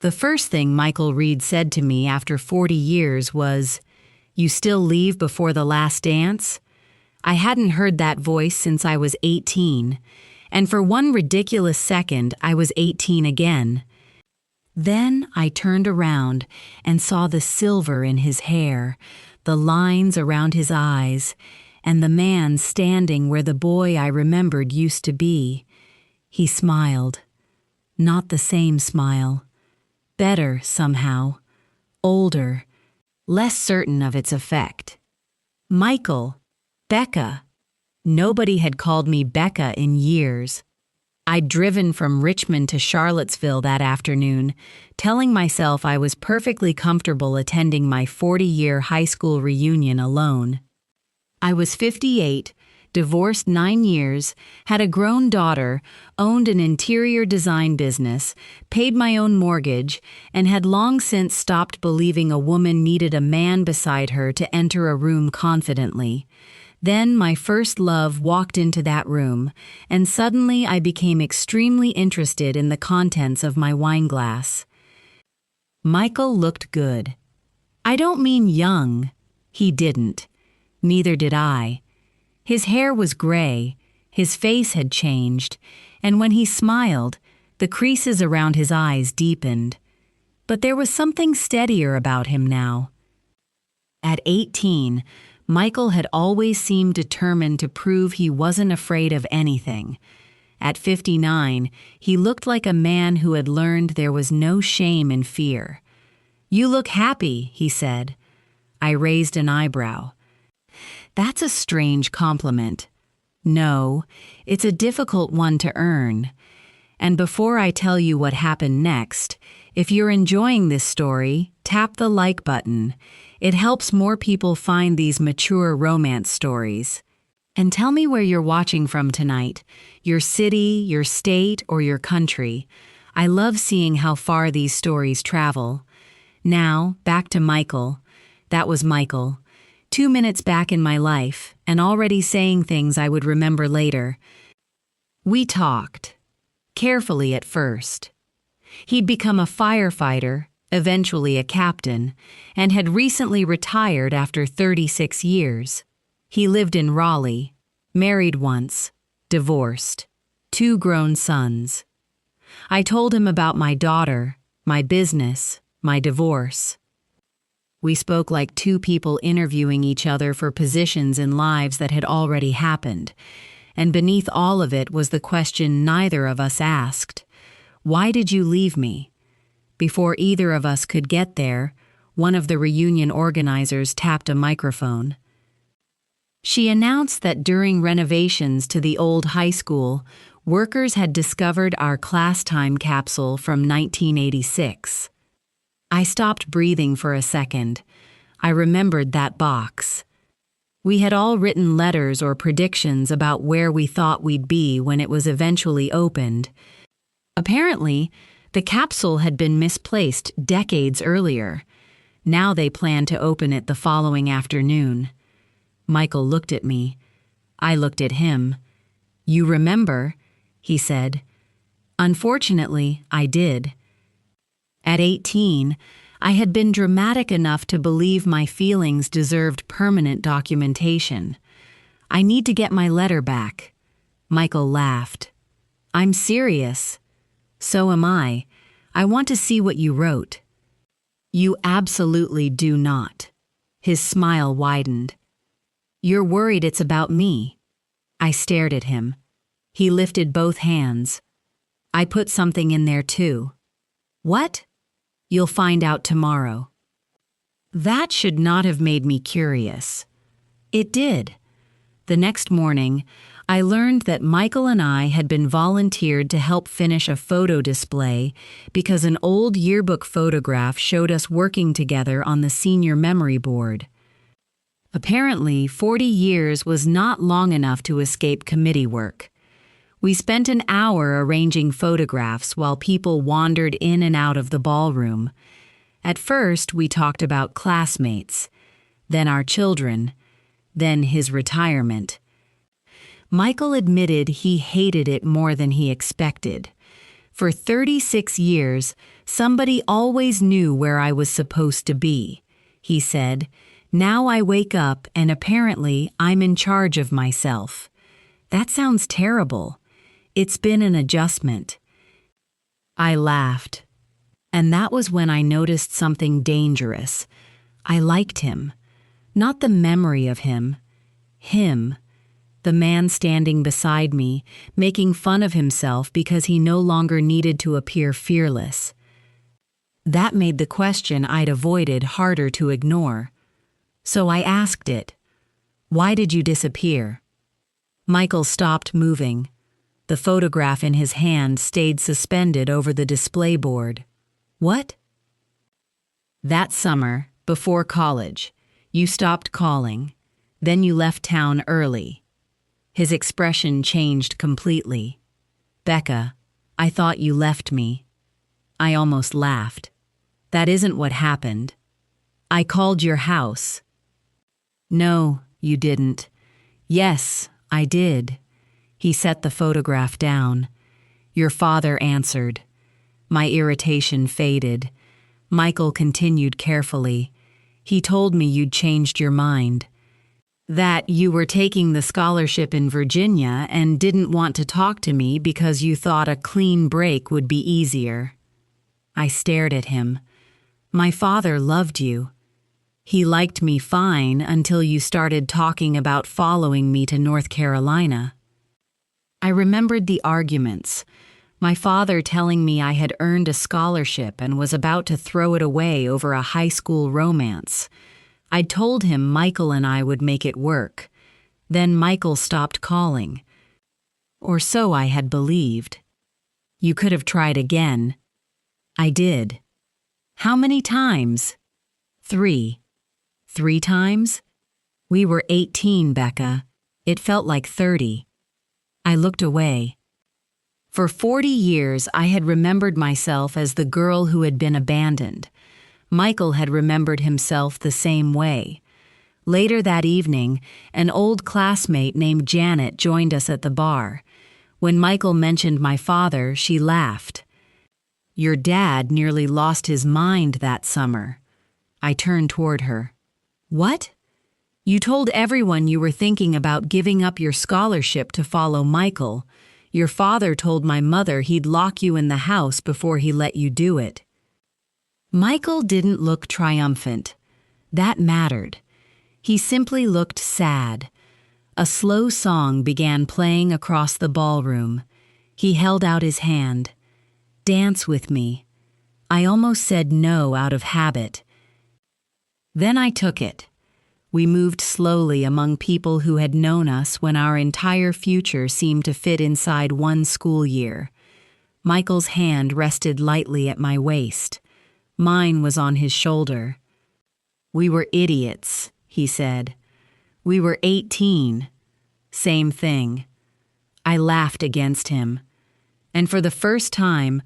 The first thing Michael Reed said to me after 40 years was, "You still leave before the last dance?" I hadn't heard that voice since I was 18, and for one ridiculous second I was 18 again. Then I turned around and saw the silver in his hair, the lines around his eyes, and the man standing where the boy I remembered used to be. He smiled. Not the same smile. Better, somehow. Older. Less certain of its effect. Michael. Becca. Nobody had called me Becca in years. I'd driven from Richmond to Charlottesville that afternoon, telling myself I was perfectly comfortable attending my 40-year high school reunion alone. I was 58, divorced 9 years, had a grown daughter, owned an interior design business, paid my own mortgage, and had long since stopped believing a woman needed a man beside her to enter a room confidently. Then my first love walked into that room, and suddenly I became extremely interested in the contents of my wineglass. Michael looked good. I don't mean young. He didn't. Neither did I. His hair was gray, his face had changed, and when he smiled, the creases around his eyes deepened. But there was something steadier about him now. At 18, Michael had always seemed determined to prove he wasn't afraid of anything. At 59, he looked like a man who had learned there was no shame in fear. "You look happy," he said. I raised an eyebrow. That's a strange compliment. No, it's a difficult one to earn. And before I tell you what happened next, if you're enjoying this story, tap the like button. It helps more people find these mature romance stories. And tell me where you're watching from tonight, your city, your state, or your country. I love seeing how far these stories travel. Now, back to Michael. That was Michael. 2 minutes back in my life, and already saying things I would remember later. We talked. Carefully at first. He'd become a firefighter, eventually a captain, and had recently retired after 36 years. He lived in Raleigh, married once, divorced, 2 grown sons. I told him about my daughter, my business, my divorce. We spoke like 2 people interviewing each other for positions in lives that had already happened, and beneath all of it was the question neither of us asked. Why did you leave me? Before either of us could get there, one of the reunion organizers tapped a microphone. She announced that during renovations to the old high school, workers had discovered our class time capsule from 1986. I stopped breathing for a second. I remembered that box. We had all written letters or predictions about where we thought we'd be when it was eventually opened. Apparently, the capsule had been misplaced decades earlier. Now they planned to open it the following afternoon. Michael looked at me. I looked at him. "You remember?" he said. Unfortunately, I did. At 18, I had been dramatic enough to believe my feelings deserved permanent documentation. "I need to get my letter back." Michael laughed. "I'm serious." "So am I. I want to see what you wrote." "You absolutely do not." His smile widened. "You're worried it's about me." I stared at him. He lifted both hands. "I put something in there too." "What?" "You'll find out tomorrow." That should not have made me curious. It did. The next morning, I learned that Michael and I had been volunteered to help finish a photo display because an old yearbook photograph showed us working together on the senior memory board. Apparently, 40 years was not long enough to escape committee work. We spent an hour arranging photographs while people wandered in and out of the ballroom. At first, we talked about classmates, then our children, then his retirement. Michael admitted he hated it more than he expected. For 36 years, somebody always knew where I was supposed to be, he said. Now I wake up and apparently I'm in charge of myself. That sounds terrible. It's been an adjustment. I laughed. And that was when I noticed something dangerous. I liked him. Not the memory of him. Him. The man standing beside me, making fun of himself because he no longer needed to appear fearless. That made the question I'd avoided harder to ignore. So I asked it. Why did you disappear? Michael stopped moving. The photograph in his hand stayed suspended over the display board. What? That summer, before college, you stopped calling. Then you left town early. His expression changed completely. Becca, I thought you left me. I almost laughed. That isn't what happened. I called your house. No, you didn't. Yes, I did. He set the photograph down. Your father answered. My irritation faded. Michael continued carefully. He told me you'd changed your mind. That you were taking the scholarship in Virginia and didn't want to talk to me because you thought a clean break would be easier. I stared at him. My father loved you. He liked me fine until you started talking about following me to North Carolina. I remembered the arguments. My father telling me I had earned a scholarship and was about to throw it away over a high school romance. I'd told him Michael and I would make it work. Then Michael stopped calling. Or so I had believed. You could have tried again. I did. How many times? 3. 3 times? We were 18, Becca. It felt like 30. I looked away. For 40 years, I had remembered myself as the girl who had been abandoned. Michael had remembered himself the same way. Later that evening, an old classmate named Janet joined us at the bar. When Michael mentioned my father, she laughed. Your dad nearly lost his mind that summer. I turned toward her. What? You told everyone you were thinking about giving up your scholarship to follow Michael. Your father told my mother he'd lock you in the house before he let you do it. Michael didn't look triumphant. That mattered. He simply looked sad. A slow song began playing across the ballroom. He held out his hand. Dance with me. I almost said no out of habit. Then I took it. We moved slowly among people who had known us when our entire future seemed to fit inside one school year. Michael's hand rested lightly at my waist. Mine was on his shoulder. We were idiots, he said. We were 18. Same thing. I laughed against him. And for the first time,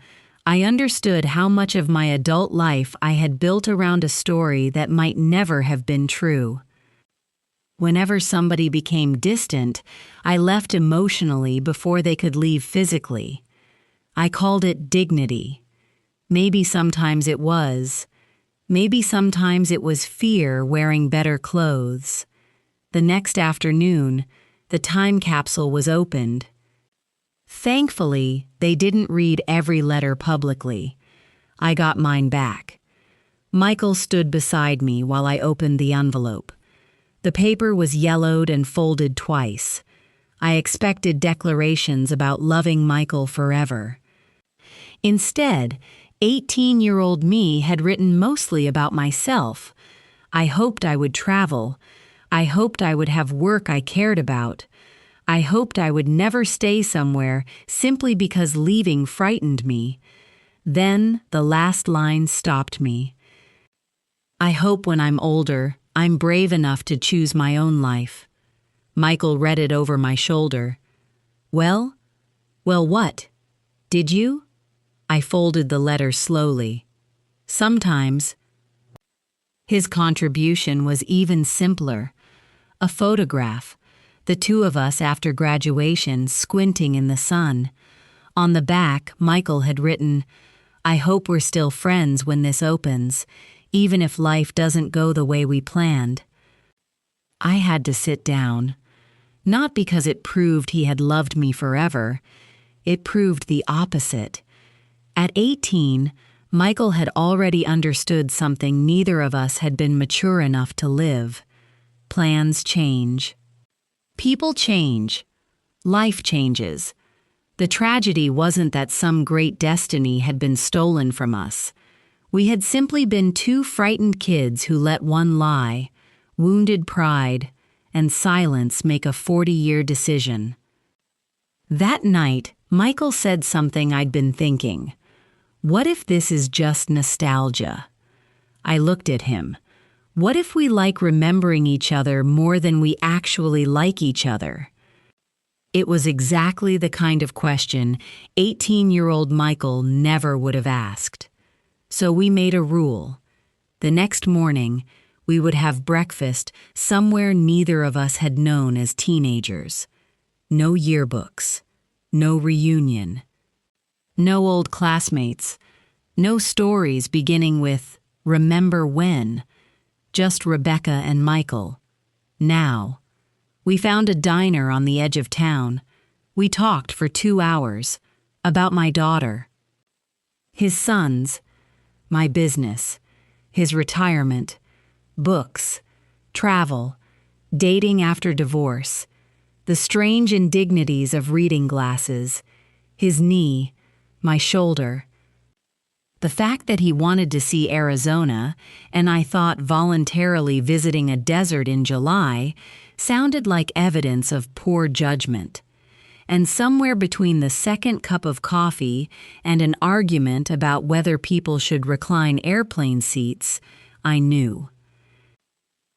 I understood how much of my adult life I had built around a story that might never have been true. Whenever somebody became distant, I left emotionally before they could leave physically. I called it dignity. Maybe sometimes it was. Maybe sometimes it was fear wearing better clothes. The next afternoon, the time capsule was opened. Thankfully, they didn't read every letter publicly. I got mine back. Michael stood beside me while I opened the envelope. The paper was yellowed and folded twice. I expected declarations about loving Michael forever. Instead, 18-year-old me had written mostly about myself. I hoped I would travel. I hoped I would have work I cared about. I hoped I would never stay somewhere simply because leaving frightened me. Then the last line stopped me. I hope when I'm older, I'm brave enough to choose my own life. Michael read it over my shoulder. Well? Well, what? Did you? I folded the letter slowly. Sometimes. His contribution was even simpler. A photograph. The two of us after graduation, squinting in the sun. On the back, Michael had written, "I hope we're still friends when this opens, even if life doesn't go the way we planned." I had to sit down, not because it proved he had loved me forever. It proved the opposite. At 18, Michael had already understood something neither of us had been mature enough to live. Plans change. People change. Life changes. The tragedy wasn't that some great destiny had been stolen from us. We had simply been two frightened kids who let one lie, wounded pride, and silence make a 40-year decision. That night, Michael said something I'd been thinking. What if this is just nostalgia? I looked at him. What if we like remembering each other more than we actually like each other? It was exactly the kind of question 18-year-old Michael never would have asked. So we made a rule. The next morning, we would have breakfast somewhere neither of us had known as teenagers. No yearbooks. No reunion. No old classmates. No stories beginning with "remember when." Just Rebecca and Michael. Now. We found a diner on the edge of town. We talked for 2 hours. About my daughter. His sons. My business. His retirement. Books. Travel. Dating after divorce. The strange indignities of reading glasses. His knee. My shoulder. The fact that he wanted to see Arizona, and I thought voluntarily visiting a desert in July, sounded like evidence of poor judgment. And somewhere between the second cup of coffee and an argument about whether people should recline airplane seats, I knew.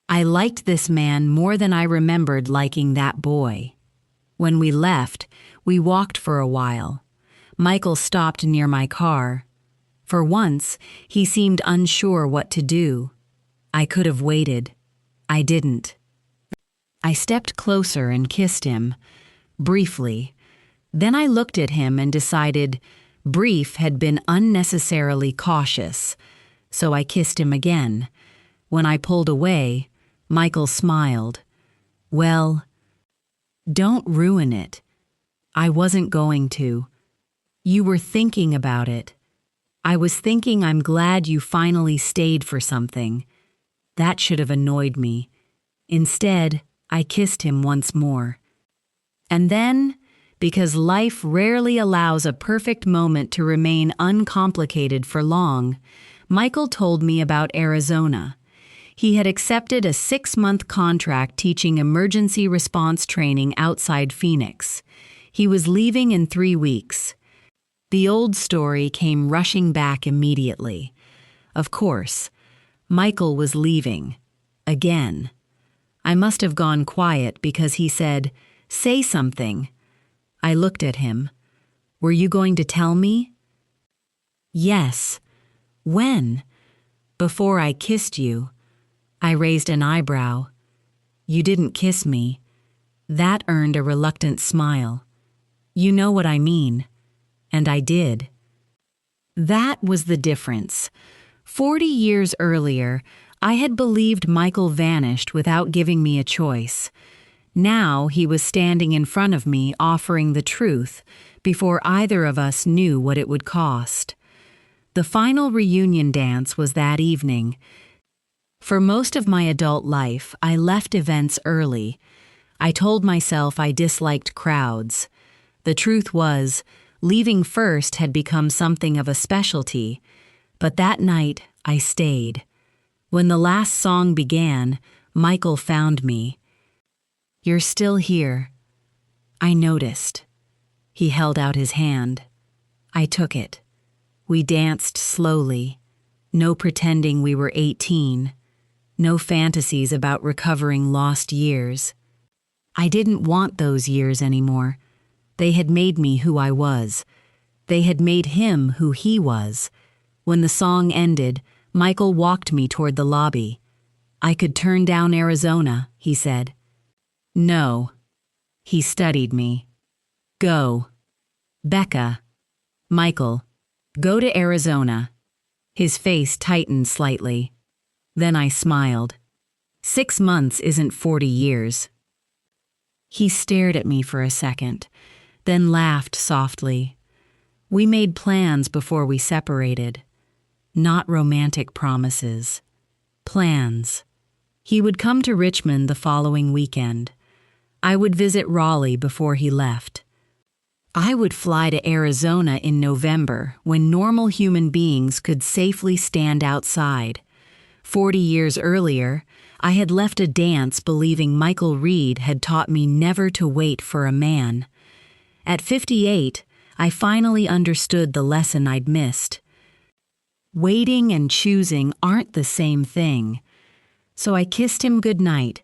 I liked this man more than I remembered liking that boy. When we left, we walked for a while. Michael stopped near my car. For once, he seemed unsure what to do. I could have waited. I didn't. I stepped closer and kissed him, briefly. Then I looked at him and decided brief had been unnecessarily cautious, so I kissed him again. When I pulled away, Michael smiled. "Well, don't ruin it." I wasn't going to. "You were thinking about it." I was thinking I'm glad you finally stayed for something. That should have annoyed me. Instead, I kissed him once more. And then, because life rarely allows a perfect moment to remain uncomplicated for long, Michael told me about Arizona. He had accepted a 6-month contract teaching emergency response training outside Phoenix. He was leaving in 3 weeks. The old story came rushing back immediately. Of course, Michael was leaving. Again. I must have gone quiet because he said, "Say something." I looked at him. "Were you going to tell me?" "Yes." "When?" "Before I kissed you." I raised an eyebrow. "You didn't kiss me." That earned a reluctant smile. "You know what I mean." And I did. That was the difference. 40 years earlier, I had believed Michael vanished without giving me a choice. Now he was standing in front of me offering the truth before either of us knew what it would cost. The final reunion dance was that evening. For most of my adult life, I left events early. I told myself I disliked crowds. The truth was, leaving first had become something of a specialty, but that night I stayed. When the last song began, Michael found me. "You're still here." I noticed. He held out his hand. I took it. We danced slowly. No pretending we were 18. No fantasies about recovering lost years. I didn't want those years anymore. They had made me who I was. They had made him who he was. When the song ended, Michael walked me toward the lobby. "I could turn down Arizona," he said. "No." He studied me. "Go." "Becca." Michael, go to Arizona. His face tightened slightly. Then I smiled. 6 months isn't 40 years. He stared at me for a second, then laughed softly. We made plans before we separated. Not romantic promises. Plans. He would come to Richmond the following weekend. I would visit Raleigh before he left. I would fly to Arizona in November when normal human beings could safely stand outside. 40 years earlier, I had left a dance believing Michael Reed had taught me never to wait for a man. At 58, I finally understood the lesson I'd missed. Waiting and choosing aren't the same thing. So I kissed him goodnight,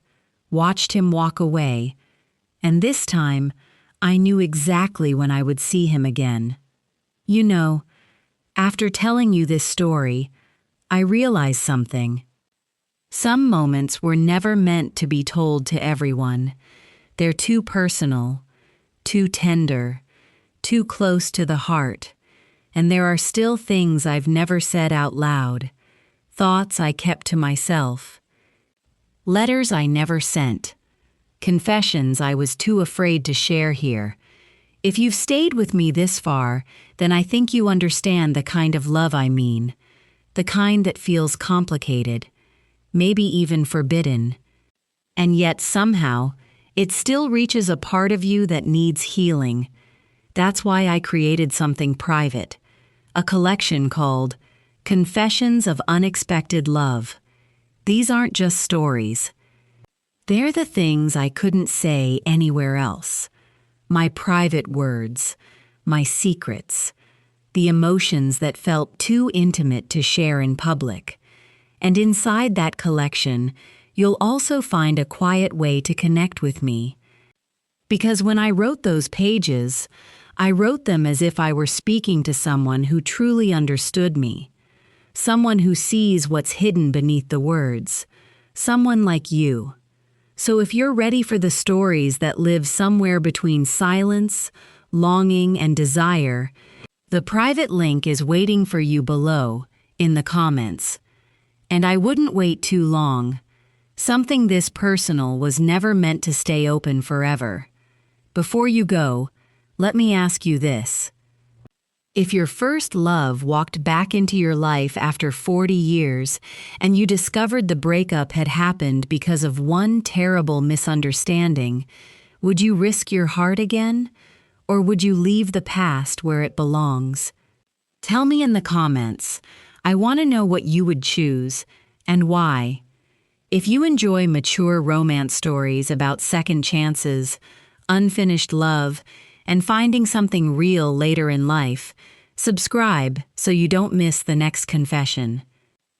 watched him walk away, and this time, I knew exactly when I would see him again. You know, after telling you this story, I realized something. Some moments were never meant to be told to everyone. They're too personal, too tender, too close to the heart, and there are still things I've never said out loud, thoughts I kept to myself, letters I never sent, confessions I was too afraid to share here. If you've stayed with me this far, then I think you understand the kind of love I mean, the kind that feels complicated, maybe even forbidden. And yet somehow, it still reaches a part of you that needs healing. That's why I created something private, a collection called Confessions of Unexpected Love. These aren't just stories. They're the things I couldn't say anywhere else. My private words, my secrets, the emotions that felt too intimate to share in public. And inside that collection, you'll also find a quiet way to connect with me. Because when I wrote those pages, I wrote them as if I were speaking to someone who truly understood me, someone who sees what's hidden beneath the words, someone like you. So if you're ready for the stories that live somewhere between silence, longing, and desire, the private link is waiting for you below, in the comments. And I wouldn't wait too long. Something this personal was never meant to stay open forever. Before you go, let me ask you this. If your first love walked back into your life after 40 years and you discovered the breakup had happened because of one terrible misunderstanding, would you risk your heart again? Or would you leave the past where it belongs? Tell me in the comments. I want to know what you would choose and why. If you enjoy mature romance stories about second chances, unfinished love, and finding something real later in life, subscribe so you don't miss the next confession.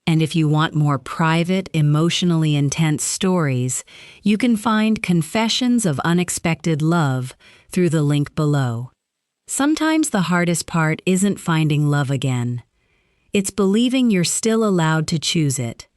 And if you want more private, emotionally intense stories, you can find Confessions of Unexpected Love through the link below. Sometimes the hardest part isn't finding love again. It's believing you're still allowed to choose it.